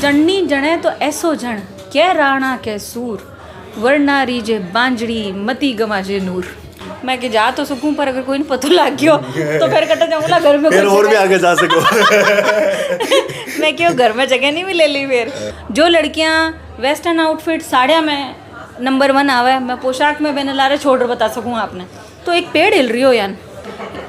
जणनी जणे तो ऐसो जण कै राणा कै सूर वरना रीजे बांजड़ी मती गवाजे नूर। मैं कि जा तो सकूं पर अगर कोई नहीं पता लग गयो तो फिर कट जाऊंगा घर में, फिर और भी आगे जा सको। मैं क्यों घर में जगह नहीं मिलेली। फिर जो लड़कियां वेस्टर्न आउटफिट साड़िया में नंबर 1 आवे, मैं पोशाक में बेने लारे छोड़ बता सकूँ आपने। तो एक पेड़ हिल रही हो यान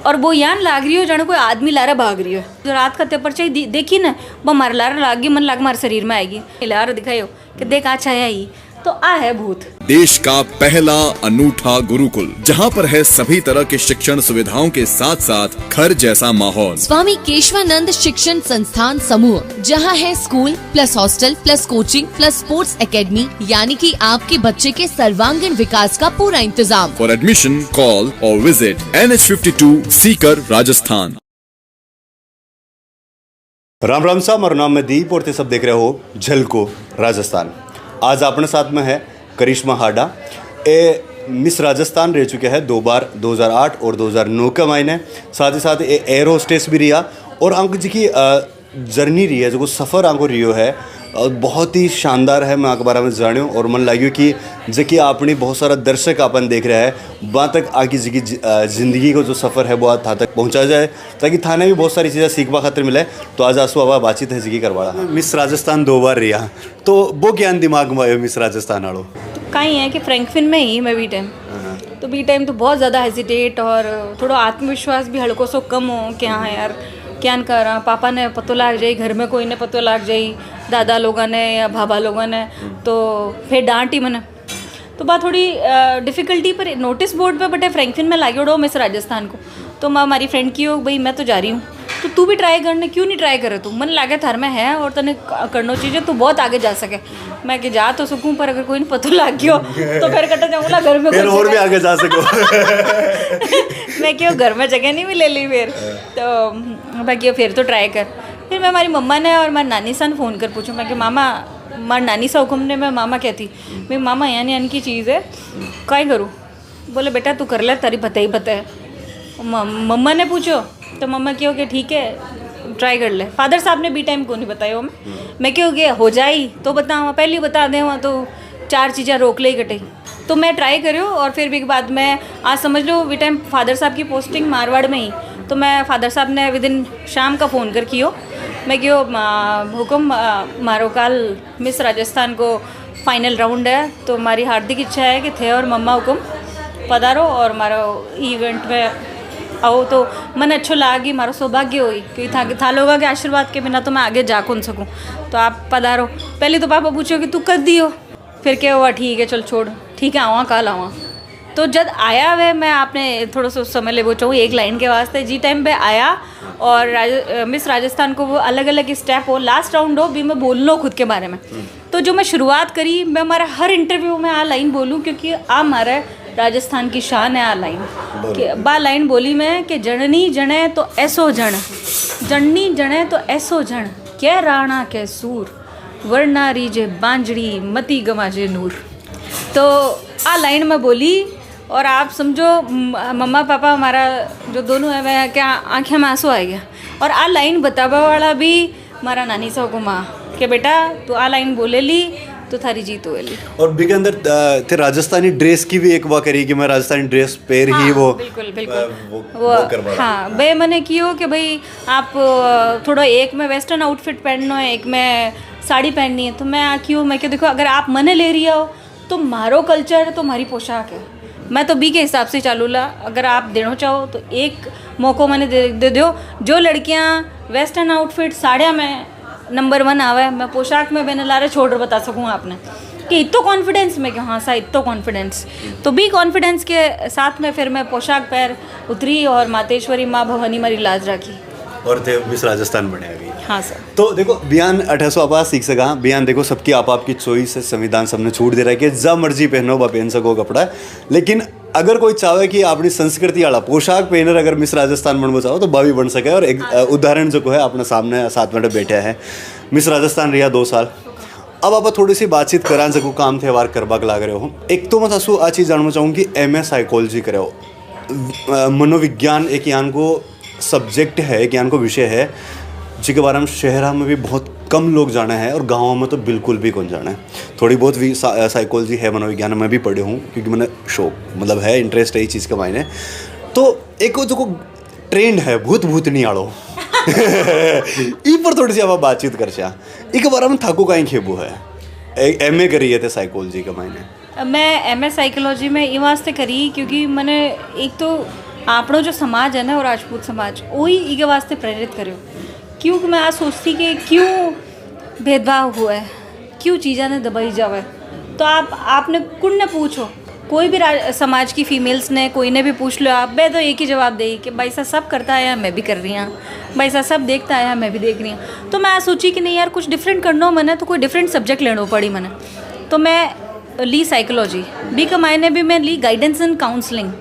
और वो यान लाग रही हो जाने कोई आदमी लारा भाग रही हो। जो रात का तेपर चाहिए देखी ना वो मारे लारा लाग गई, मन लाग मारे शरीर में आएगी लारा दिखाई हो कि देख अच्छा है ही तो आ है भूत। देश का पहला अनूठा गुरुकुल जहां पर है सभी तरह के शिक्षण सुविधाओं के साथ साथ घर जैसा माहौल। स्वामी केशवानंद शिक्षण संस्थान समूह, जहां है school plus hostel plus coaching plus sports academy, यानी कि आपके बच्चे के सर्वांगीण विकास का पूरा इंतजाम। फॉर एडमिशन कॉल और विजिट NH52 सीकर राजस्थान। राम राम साहब, मारो नाम है दीप और ते सब देख रहे हो झलको राजस्थान। आज अपने साथ में है करिश्मा हाडा। ए मिस राजस्थान रह चुके हैं 2 बार, 2008 और 2009 का मायने। साथ ही साथ ए एयर होस्टेस भी रिया और अंक जी की जर्नी रही है जो सफ़र आंको रियो है बहुत ही शानदार है। मैं आपके बारे में जानियो और मन लगे कि जबकि आपने बहुत सारा दर्शक अपन देख रहे हैं वहाँ तक आगे जी ज़िंदगी को जो सफ़र है वो था तक पहुँचा जाए ताकि थाने भी बहुत सारी चीज़ें सीखवा खातिर मिले। तो आज आंसू आवा बातचीत है जी करवाड़ा। मिस राजस्थान 2 बार रिया तो वो ज्ञान दिमाग में आयो मिस राजस्थान वालों कहीं है कि फ्रैंकफिन में ही मैं बी टाइम तो बहुत ज़्यादा हेजिटेट और थोड़ा आत्मविश्वास भी हल्को सो कम हो कि हाँ यार क्या न कर रहा, पापा ने पतो लाग जाई, घर में कोई ने पतो लाग जाई, दादा लोगों ने या भाभा लोगों ने तो फिर डांटी मैंने। तो बात थोड़ी डिफ़िकल्टी पर नोटिस बोर्ड पे बटे फ्रैंकफिन में लागे उड़ो मिस राजस्थान को। तो मैं हमारी फ्रेंड की हो भाई मैं तो जा रही हूँ तो तू भी ट्राई करने, क्यों नहीं ट्राई करे तू, मन लागे थार में है और तने करना चाहिए तो बहुत आगे जा सके। मैं कि जा तो सकूँ पर अगर कोई नहीं पता लग गयो तो फिर कट जाऊंगा घर में, फिर और भी आगे जा सको। मैं क्यों घर में जगह नहीं मिलेली। फिर तो मैं क्यों फिर तो ट्राई कर। फिर मैं हमारी मम्मा ने और हमारी नानी सा फ़ोन कर पूछूँ मैं कि मामा हमारी नानी सा हुक्म ने मैं मामा कहती भाई मामा यानी की चीज़ है क्या करूँ। बोले बेटा तू कर ले तारी पता ही पता है। मम्मा ने पूछो तो मम्मा क्यों कि ठीक है ट्राई कर ले। फादर साहब ने बी टाइम को नहीं बताया मैं क्यों गया हो जाई तो बताऊँ पहले बता दें वहाँ तो 4 चीज़ें रोक ले कटे। तो मैं ट्राई करूँ और फिर भी बाद में आज समझ लो वी टाइम फादर साहब की पोस्टिंग मारवाड़ में ही। तो मैं फादर साहब ने विदिन शाम का फ़ोन कर कियो मैं क्यों हुक्म मारो कल मिस राजस्थान को फाइनल राउंड है तो हमारी हार्दिक इच्छा है कि थे और मम्मा हुक्म पधारो और मारो इवेंट में आओ। तो मन अच्छो लागी, मारो सौभाग्य हुई क्योंकि था लोगों के आशीर्वाद के बिना तो मैं आगे जा कौन सकूँ। तो आप पधारो। पहले तो पापा पूछो कि तू कर दियो, फिर क्या हुआ ठीक है चल छोड़ ठीक है आवा कल आवा। तो जब आया वह मैं आपने थोड़ा सा समय ले वो एक लाइन के वास्ते जी टाइम पे आया और मिस राजस्थान को वो अलग अलग स्टेप हो लास्ट राउंड हो भी मैं बोल लो खुद के बारे में। तो जो मैं शुरुआत करी मैं हमारा हर इंटरव्यू में आ लाइन बोलूँ क्योंकि आ हमारा राजस्थान की शान है। आ लाइन बा लाइन बोली मैं कि जणनी जणे तो ऐसो जण, जणनी जणे तो ऐसो जण कै राणा कै सूर वरना रीजे बांजड़ी मती गवाजे नूर। तो आ लाइन में बोली और आप समझो मम्मा पापा हमारा जो दोनों है वह क्या आँखें में आंसू आ गया। और आ लाइन बतावा वाला भी हमारा नानी साहब को माँ कि बेटा तू आ लाइन बोले ली तो थारी जीत हो ली। और भी के अंदर थे राजस्थानी ड्रेस की भी एक बार करी कि मैं राजस्थानी ड्रेस पहन ही वो बिल्कुल वो हाँ भाई मैंने कियो कि भाई आप थोड़ा एक में वेस्टर्न आउटफिट पहनना है एक में साड़ी पहननी है। तो मैं क्यों मैं क्यों देखो अगर आप मने ले रही हो तो मारो कल्चर तो हमारी पोशाक है। मैं तो बी के हिसाब से चालू ला अगर आप देना चाहो तो एक मौका मैंने दे दो। जो लड़कियां वेस्टर्न आउटफिट साड़िया में नंबर 1 आवे, मैं पोशाक में मैंने लारे छोड़ बता सकूँ आपने कि इतो कॉन्फिडेंस में कि हाँ सा इतो कॉन्फिडेंस। तो भी कॉन्फिडेंस के साथ में फिर मैं पोशाक पैर उतरी और मातेश्वरी माँ भवानी मारी लाज रखी और थे मिस राजस्थान बने अभी। हाँ सर। तो देखो बयान 1800 आप सीख सका बयान देखो सबकी आपकी चॉइस है, संविधान सबने छूट दे रहा है कि जब मर्जी पहनो वह पहन सको कपड़ा। लेकिन अगर कोई चाहे कि अपनी संस्कृति वाला पोशाक पहनर अगर मिस राजस्थान बनना चाहो तो बावी बन सके। और एक उदाहरण जो है अपने सामने 7 मिनट बैठे हैं मिस राजस्थान रिया 2 साल। अब आप थोड़ी सी बातचीत करा सको काम त्यौहार करवा लाग रहे हो। एक तो मैं आंसू आ चीज़ जानना चाहूँ कि MA साइकोलॉजी करे हो मनोविज्ञान एक यान को सब्जेक्ट है एक यान को विषय है जिसके बारे में शहर में भी बहुत कम लोग जाना है और गाँव में तो बिल्कुल भी कौन जाना है। थोड़ी बहुत भी साइकोलॉजी है, मनोविज्ञान में भी पढ़े हूँ क्योंकि मैंने शौक मतलब है, इंटरेस्ट है इस चीज़ के मायने। तो एक वो जो ट्रेंड है भूत भूतनी आड़ो ई पर थोड़ी सी आप बातचीत कर चा एक बार में थाको का खेबू है एमए करी है साइकोलॉजी के मायने। मैं एमए साइकोलॉजी में ये वास्ते करी क्योंकि मैंने एक तो आपणो जो समाज है ना और राजपूत समाज वही इके वास्ते प्रेरित करो, क्योंकि मैं आज सोचती कि क्यों भेदभाव हुआ है, क्यों चीज़ा ने दबाई जावे। तो आपने कुण ने पूछो, कोई भी समाज की फीमेल्स ने कोई ने भी पूछ लो आप, मैं तो एक ही जवाब देगी कि भाई साहब सब करता है मैं भी कर रही हूँ, भाई साहब सब देखता है मैं भी देख रही हूँ। तो मैं आज सोची कि नहीं यार कुछ डिफरेंट करना हो मैंने, तो कोई डिफरेंट सब्जेक्ट लेना पड़ी मैंने। तो मैं ली साइकोलॉजी, बी का मायने भी मैं ली गाइडेंस एंड काउंसलिंग,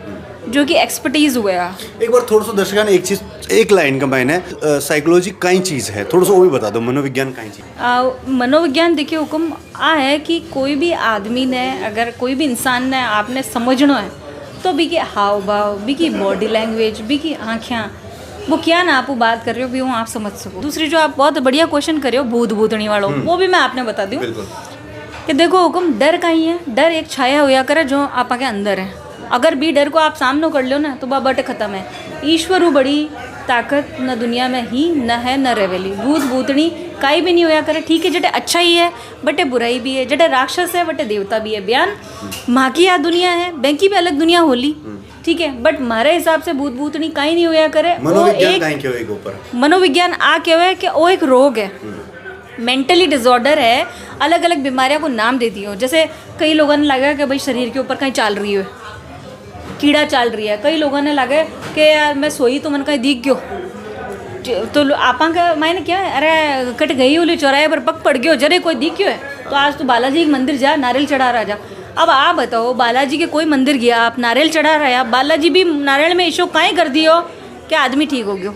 जो कि एक्सपर्टीज़ हुआ है। एक बार थोड़ा सा दर्शकों ने एक चीज़ एक लाइन का मायने साइकोलॉजी कई चीज़ है, थोड़ा सा वो भी बता दो। मनोविज्ञान कई चीज़ मनोविज्ञान देखिए हुक्म आ है कि कोई भी आदमी ने अगर कोई भी इंसान ने आपने समझना है तो भी के हाव भाव, भी की बॉडी लैंग्वेज, भी की आँखें, वो क्या ना आप बात कर रहे हो भी वो आप समझ सको। दूसरी जो आप बहुत बढ़िया क्वेश्चन कर रहे हो भूत भूतनी वालों, वो भी मैं आपने बता दूँ कि देखो हुक्म डर कहीं है, डर एक छाया होया करे जो आपा के अंदर है। अगर भी डर को आप सामने कर लो ना तो बा बट खत्म है। ईश्वर वो बड़ी ताकत न दुनिया में ही न है न रेवेली, भूत भूतनी काई भी नहीं होया करे। ठीक है जटे अच्छा ही है बटे बुराई भी है, जटे राक्षस है बटे देवता भी है। बयान माँ की यहाँ दुनिया है, बैंकी भी अलग दुनिया होली, ठीक है, बट हमारे हिसाब से भूत भूतनी काई नहीं होया करे। मनोविज्ञान आ के कि वो एक रोग है, मेंटली डिसऑर्डर है, अलग अलग बीमारियों को नाम दे दियो। जैसे कई लोगों ने लगा कि भाई शरीर के ऊपर कहीं चाल रही है, कीड़ा चल रही है। कई लोगों ने लगे कि यार मैं सोई तो मन कहीं दिख गयो, तो आपा का मायने क्या है, अरे कट गई होली चौराहे पर पग पड़ गयो जरे कोई दिख गयो है तो आज तो बालाजी के मंदिर जा नारियल चढ़ा रहा जा। अब आप बताओ बालाजी के कोई मंदिर गया आप नारियल चढ़ा रहा, बालाजी भी नारियल में इशो काहे कर दियो कि आदमी ठीक हो गयो।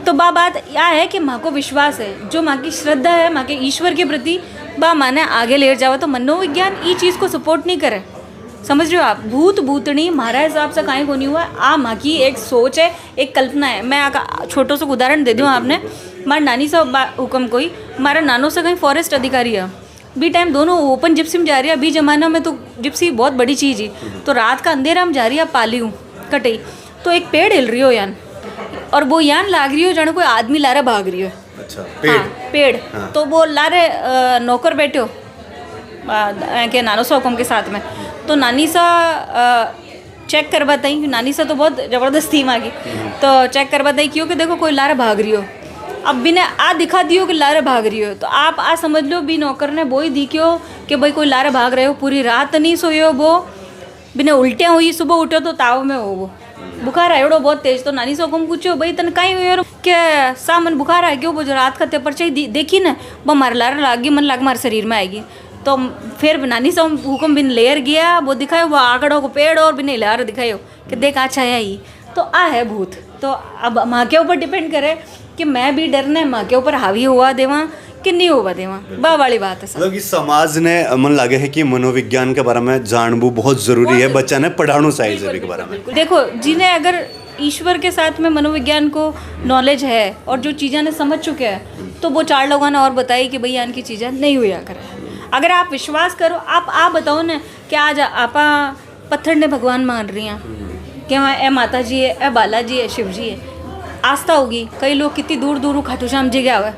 तो बात यह है कि माँ को विश्वास है, जो माँ की श्रद्धा है माँ के ईश्वर के प्रति माँ ने आगे ले जावा। तो मनोविज्ञान ये चीज़ को सपोर्ट नहीं करे, समझ रहे हो आप। भूत भूतनी हमारा हिसाब से काहे को नहीं हुआ, माँ की एक सोच है, एक कल्पना है। मैं छोटो सा उदाहरण दे दूँ आपने, हमारे नानी सा हुक्म कोई हमारा नानो से कहीं फॉरेस्ट अधिकारी है, भी टाइम दोनों ओपन जिप्सी में जा रही है। अभी ज़माना में तो जिप्सी बहुत बड़ी चीज़ है। तो रात का अंधेरा में जा रही है पाली हूँ कटई, तो एक पेड़ हिल रही हो यान, और वो यान लाग रही हो जाने कोई आदमी लारे भाग रही हो। अच्छा पेड़, हाँ, पेड़। हाँ। तो वो लारे नौकर बैठे हो के नानो सा हुक्म के साथ में, तो नानी सा चेक कर बताई, नानी सा तो बहुत ज़बरदस्ती मांगी, तो चेक कर बताई क्यों कि देखो कोई लारे भाग रही हो। अब बिना आ दिखा दियो कि लारे भाग रही हो, तो आप आ समझ लो भी नौकर ने वो ही दिखियो कि भाई कोई लारे भाग रहे हो। पूरी रात नहीं सोयो वो, बिना उल्टियाँ हुई, सुबह उठो तो ताव में हो वो बुखार आयोड़ो बहुत तेज। तो नानी से हुक्म पूछो भाई तन कहीं हुए क्या सामन बुखार आ गयो, वो जो रात का तेपर चाहिए देखी ना वो मारे लारे लागी, मन लाग मारे शरीर में आएगी। तो फिर नानी से हुक्म बिन लेयर गया, वो दिखायो वो आकड़ों को पेड़ और बिना लार दिखायो कि देख अच्छा है ही। तो आ है भूत। तो अब माँ के ऊपर डिपेंड करे कि मैं भी डरने माँ के ऊपर हावी हुआ देवा कि नहीं हुआ देवा, बा वाली बात है। मतलब कि समाज ने मन लगे है कि मनोविज्ञान के बारे में जानबू बहुत जरूरी है, बच्चा ने पढ़ाना चाहिए के बारे में। देखो जिन्हें अगर ईश्वर के साथ में मनोविज्ञान को नॉलेज है और जो चीज़ें ने समझ चुके हैं, तो वो चार लोगों ने और बताई कि भैया इनकी चीज़ें नहीं हुआ करें। अगर आप विश्वास करो, आप बताओ ना कि आज आपा पत्थर ने भगवान मान रही हैं कि ए माता जी है, ए बालाजी है, शिव जी है, आस्था होगी। कई लोग कितनी दूर दूर खाटू श्याम जी के आवे,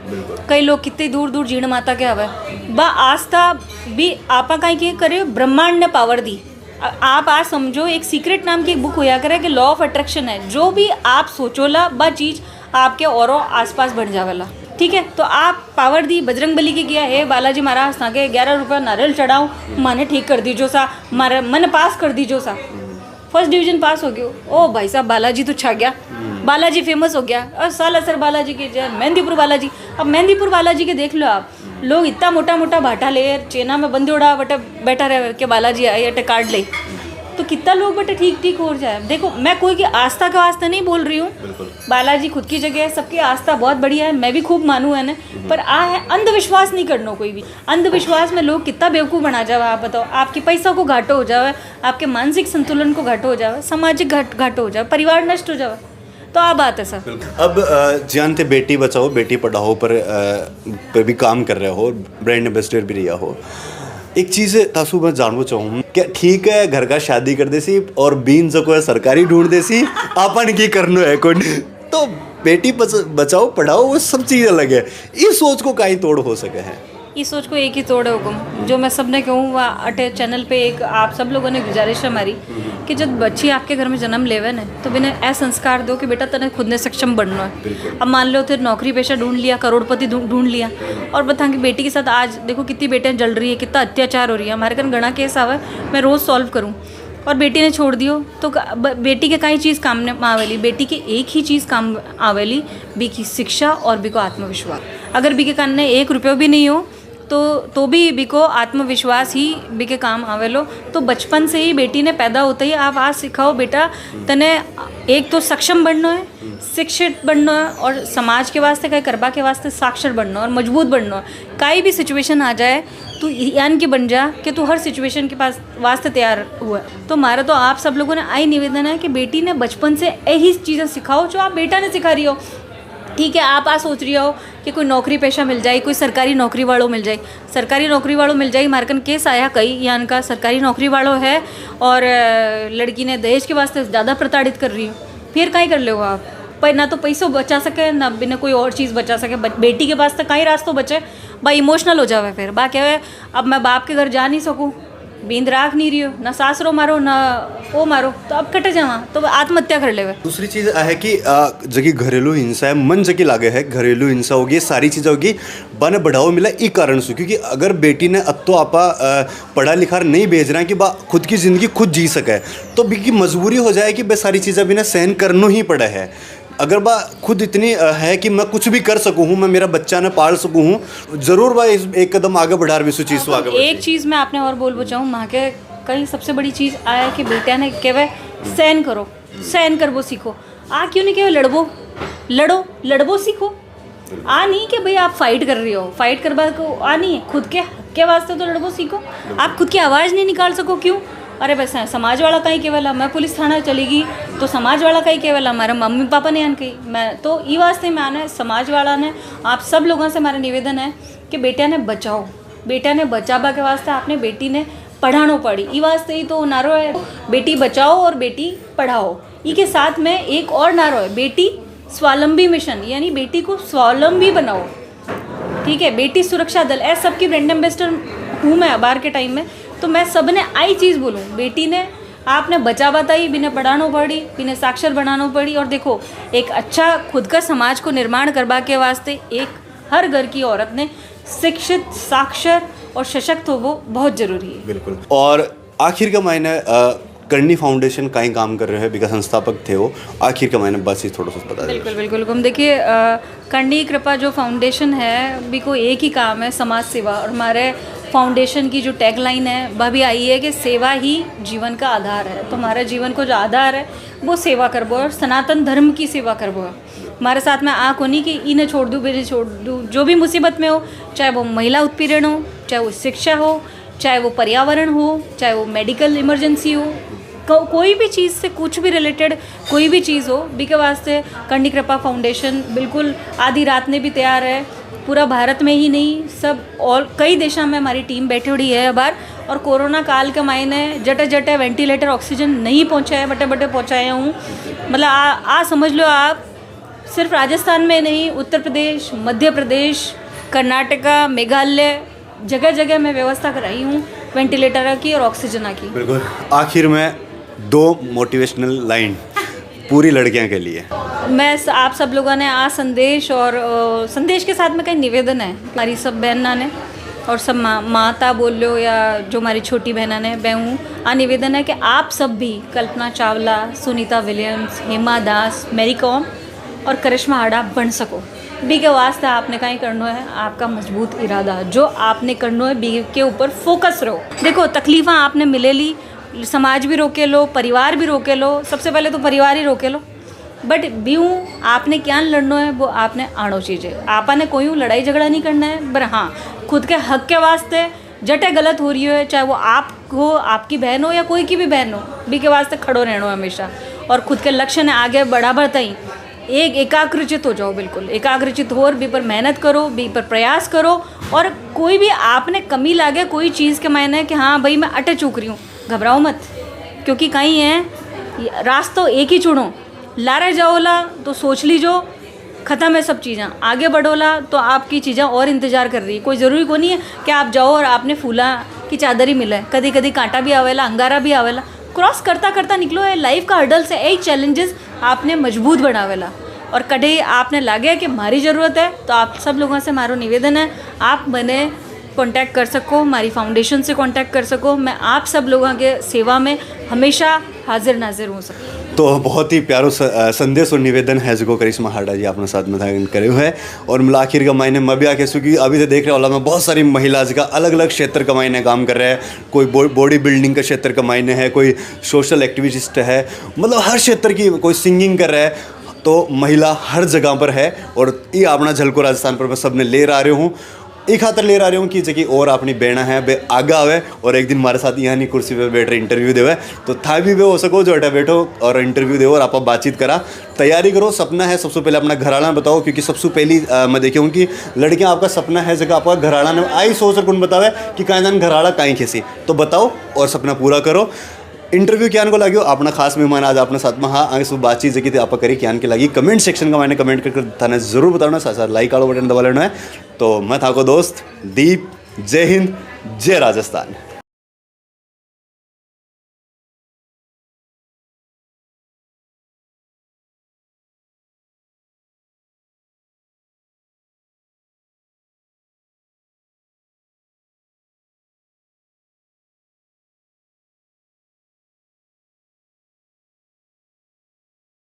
कई लोग कितनी दूर दूर जीण माता के आवे, बा आस्था भी आपा कहीं के करे ब्रह्मांड ने पावर दी। आप आज समझो एक सीक्रेट नाम की एक बुक होया करे कि लॉ ऑफ अट्रैक्शन है, जो भी आप सोचोला बा चीज़ आपके औरों आसपास बढ़ जावेला, ठीक है। तो आप पावर दी बजरंग बली की किया है, बालाजी महाराज ताके 11 रुपये नारियल चढ़ाऊँ माने ठीक कर दीजो सा, मारे मन पास कर दीजो सा, फर्स्ट डिवीजन पास हो गयो। ओ भाई साहब बालाजी तो छा गया, बालाजी फेमस हो गया। और सालासर बालाजी की जय, मेहंदीपुर बालाजी। अब मेहंदीपुर बालाजी के देख लो आप, लोग इतना मोटा मोटा भाटा ले चेना में बंदे उड़ा बटे बैठा रहे के बालाजी आए अटे कार्ड ले, तो कितना लोग बटे ठीक ठीक हो जाए। देखो मैं कोई की आस्था का वास्ते नहीं बोल रही हूँ, बालाजी खुद की जगह है, सबकी आस्था बहुत बढ़िया है, मैं भी खूब मानूँ है ना, पर है अंधविश्वास नहीं करना। कोई भी अंधविश्वास में लोग कितना बेवकूफ़ बना जावे। आप बताओ, आपके पैसा को घाटो हो जावे, आपके मानसिक संतुलन को घाटो हो जावे, सामाजिक घाटो हो जावे, परिवार नष्ट हो जावे। तो आ बात है सर। अब जानते बेटी बचाओ बेटी पढ़ाओ पर भी काम कर रहे हो, ब्रांड एम्बेसडर भी रहा हो। एक चीज़ तासु मैं जानना चाहूँ क्या ठीक है घर का शादी कर देसी और बीन सको है सरकारी ढूंढ देसी आपन की करनो है कोई तो बेटी बचाओ पढ़ाओ वो सब चीज़ अलग है। इस सोच को कहीं तोड़ हो सके है, इस सोच को एक ही तोड़ है हुक्म। जो मैं सबने कहूँ वह अटे चैनल पे एक आप सब लोगों ने गुजारिश है हमारी कि जब बच्ची आपके घर में जन्म लेवे ना तो बिना ऐसा संस्कार दो कि बेटा तने खुद ने सक्षम बनना है। अब मान लो फिर नौकरी पेशा ढूंढ लिया, करोड़पति ढूंढ लिया और बता कि बेटी के साथ आज देखो कितनी बेटियाँ जल रही है, कितना अत्याचार हो रही है। हमारे घर घना केस आवे मैं रोज़ सॉल्व करूँ और बेटी ने छोड़ दियो तो बेटी के कई चीज़ काम में आवेली, बेटी के एक ही चीज़ काम आवेली बी की शिक्षा और बी को आत्मविश्वास। अगर बी के कान ने 1 रुपया भी नहीं हो तो भी बी को आत्मविश्वास ही बी के काम आवेलो। तो बचपन से ही बेटी ने पैदा होते ही आप आज सिखाओ बेटा तने एक तो सक्षम बनना है, शिक्षित बनना है और समाज के वास्ते कई करबा के वास्ते साक्षर बनना और मजबूत बनना है। कई भी सिचुएशन आ जाए तू यान के बन जा कि तू हर सिचुएशन के पास वास्ते तैयार हुआ। तो हमारा तो आप सब लोगों ने आई निवेदन है कि बेटी ने बचपन से यही चीज़ें सिखाओ जो आप बेटा ने सिखा रही हो। ठीक है, आप सोच रही हो कि कोई नौकरी पेशा मिल जाए, कोई सरकारी नौकरी वालों मिल जाए, सरकारी नौकरी वालों मिल जाए। मारकन केस आया कई यान का सरकारी नौकरी वालों है और लड़की ने दहेज के वास्ते ज़्यादा प्रताड़ित कर रही हो, फिर कहीं कर लो आप पर ना तो पैसों बचा सके ना बिना कोई और चीज़ बचा सके। बेटी के पास तो कहीं रास्तों बचे भाई इमोशनल हो जावे फिर बा क्या है अब मैं बाप के घर जा नहीं सकूँ, बींद राख नहीं रही हो, ना सासरो मारो ना वो मारो तो अब कटे जावा तो आत्महत्या कर ले। दूसरी चीज़ है कि जगह घरेलू हिंसा है मन जगह लागे है घरेलू हिंसा होगी सारी चीज़ें होगी बने बढ़ावा मिला ई कारण से क्योंकि अगर बेटी ने अब तो आपा पढ़ा लिखा नहीं भेज रहा है कि बा खुद की ज़िंदगी खुद जी सके तो बी की मजबूरी हो जाए कि बे सारी चीज़ें भी ना सहन करना ही पड़ा है। अगर बा खुद इतनी है कि मैं कुछ भी कर सकूँ हूँ, मैं मेरा बच्चा ने पाल सकूँ हूँ, ज़रूर बा एक कदम आगे बढ़ा रही चीज़ तो आगे एक चीज़ मैं आपने और बोल बचाऊँ माँ के कहीं सबसे बड़ी चीज़ आया कि बेटा ने केवे सहन करो, सहन कर वो सीखो। आ क्यों नहीं केवे लड़बो सीखो। आ नहीं कि भाई आप फाइट कर रही हो, फाइट करवा को आ नहीं है, खुद के वास्ते तो लड़बो सीखो। आप खुद की आवाज़ नहीं निकाल सको क्यों? अरे बस समाज वाला कहीं केवल मैं पुलिस थाना चलेगी तो समाज वाला कहीं केवल हमारे मम्मी पापा ने आन कही मैं तो ये वास्ते में आना है समाज वाला ने आप सब लोगों से हमारा निवेदन है कि बेटा ने बचाओ, बेटा ने बचाबा के वास्ते आपने बेटी ने पढ़ानो पड़ी ई वास्ते ही तो नारो है बेटी बचाओ और बेटी पढ़ाओ। ई के साथ में एक और नारो है बेटी स्वावलंबी मिशन यानी बेटी को स्वावलंबी बनाओ। ठीक है, बेटी सुरक्षा दल ऐसा सबकी ब्रांड एम्बेसडर हूँ मैं अबार के टाइम में तो मैं सबने आई चीज़ बोलूँ बेटी ने आपने बचा बताई बिना पढ़ानो पड़ी बिना साक्षर बनानो पड़ी। और देखो एक अच्छा खुद का समाज को निर्माण करवा के वास्ते एक हर घर की औरत ने शिक्षित साक्षर और सशक्त हो वो बहुत ज़रूरी है। बिल्कुल। और आखिर का मायने करनी फाउंडेशन कहीं काम कर रहे हैं बिका संस्थापक थे वो आखिर का मायने बस ही थोड़ा सा बता दें। बिल्कुल हम देखिए करनी कृपा जो फाउंडेशन है भी को एक ही काम है समाज सेवा और हमारे फाउंडेशन की जो टैगलाइन है वह भी आई है कि सेवा ही जीवन का आधार है। तो हमारे जीवन को जो आधार है वो सेवा करबो और सनातन धर्म की सेवा करबो है। हमारे साथ में आँख होनी कि इन्हें छोड़ दूँ बेटे छोड़ दूँ जो भी मुसीबत में हो चाहे वो महिला उत्पीड़न हो चाहे वो शिक्षा हो चाहे वो पर्यावरण हो चाहे वो मेडिकल इमरजेंसी हो कोई भी चीज़ से कुछ भी रिलेटेड कोई भी चीज़ हो बी के वास्ते करनी कृपा फाउंडेशन बिल्कुल आधी रात में भी तैयार है। पूरा भारत में ही नहीं सब और कई देशों में हमारी टीम बैठी हुई है बार और कोरोना काल के मायने जटे वेंटिलेटर ऑक्सीजन नहीं पहुँचाए बटे पहुँचाए हूँ। मतलब आ समझ लो आप सिर्फ राजस्थान में नहीं उत्तर प्रदेश मध्य प्रदेश कर्नाटका मेघालय जगह जगह मैं व्यवस्था कराई हूँ वेंटिलेटर की और ऑक्सीजन की। बिल्कुल। आखिर में 2 मोटिवेशनल लाइन पूरी लड़कियां के लिए मैं आप सब लोगों ने आ संदेश और संदेश के साथ में कई निवेदन है हमारी सब बहना ने और सब माता बोल लो या जो हमारी छोटी बहना ने मैं हूँ आ निवेदन है कि आप सब भी कल्पना चावला सुनीता विलियम्स हेमा दास मैरी कॉम और करिश्मा हाडा बन सको। बी के वास्ते आपने कहीं करना है आपका मजबूत इरादा जो आपने करना है बी के ऊपर फोकस रहो। देखो तकलीफ़ें आपने मिले ली समाज भी रोके लो परिवार भी रोके लो सबसे पहले तो परिवार ही रोके लो बट बीऊ आपने क्या लड़ना है वो आपने आड़ो चीज़ें आपने कोई लड़ाई झगड़ा नहीं करना है पर हाँ खुद के हक के वास्ते जटे गलत हो रही हो चाहे वो आप हो आपकी बहन हो या कोई की भी बहन हो बी के वास्ते खड़ो रहना हमेशा और खुद के लक्ष्य ने आगे बढ़ा बढ़ता ही एकाग्रचित हो जाओ, बिल्कुल एकाग्रचित हो और बी पर मेहनत करो, बी पर प्रयास करो। और कोई भी आपने कमी लागे कोई चीज़ के मायने कि हाँ भाई मैं अटे चूक रही हूँ, घबराओ मत, क्योंकि कहीं है रास्ता एक ही चुनो, लारे जाओला तो सोच लीजो ख़त्म है सब चीज़ें, आगे बढ़ोला तो आपकी चीज़ें और इंतज़ार कर रही है। कोई ज़रूरी को नहीं है कि आप जाओ और आपने फूला की चादर ही मिला है, कभी कभी कांटा भी आवेला, अंगारा भी आवेला, क्रॉस करता करता निकलो। ये लाइफ का हर्डल्स है, यही चैलेंजेस आपने मजबूत बनावेला। और कभी आपने लागे कि हमारी ज़रूरत है तो आप सब लोगों से हमारा निवेदन है आप मैंने कांटेक्ट कर सको, हमारी फाउंडेशन से कांटेक्ट कर सको, मैं आप सब लोगों के सेवा में हमेशा हाजिर नाजिर हो सकूँ। तो बहुत ही प्यारो संदेश और निवेदन है जो करिश्मा हाडा जी अपने साथ में करे हुए हैं। और मिला आखिर का मायने मैं भी आके क्योंकि अभी तो देख रहे वाला में बहुत सारी महिला जी का अलग अलग क्षेत्र का मायने काम कर रहे हैं। कोई बॉडी बिल्डिंग का क्षेत्र का मायने है, कोई सोशल एक्टिविस्ट है, मतलब हर क्षेत्र की, कोई सिंगिंग कर रहा है। तो महिला हर जगह पर है और ये अपना झलको राजस्थान पर मैं सबने ले आ रहे हूँ, एक खातर ले आ रही हूँ कि जगह और अपनी बहना है बे आगा आवे और एक दिन हमारे साथ यहाँ नहीं कुर्सी पे बैठ रहे इंटरव्यू देवे, तो था भी वे हो सको जो अटा बैठो और इंटरव्यू दो और आप बातचीत करा, तैयारी करो। सपना है सबसे पहले अपना घराना बताओ, क्योंकि सबसे पहली मैं देखे हूँ कि लड़कियाँ आपका सपना है जगह आपका घराना ने आई सोच कर कौन बतावे कि कायदान घराड़ा काई खेसी, तो बताओ और सपना पूरा करो। इंटरव्यू क्या को लगे अपना खास मेहमान आज अपने साथ में, हाँ आगे सुबह बातचीत जगह आप करी क्या के लगी कमेंट सेक्शन का मैंने कमेंट करके थाने जरूर बताना, साथ साथ लाइक वाला बटन दबा लेना है। तो मैं था को दोस्त दीप, जय हिंद, जय राजस्थान।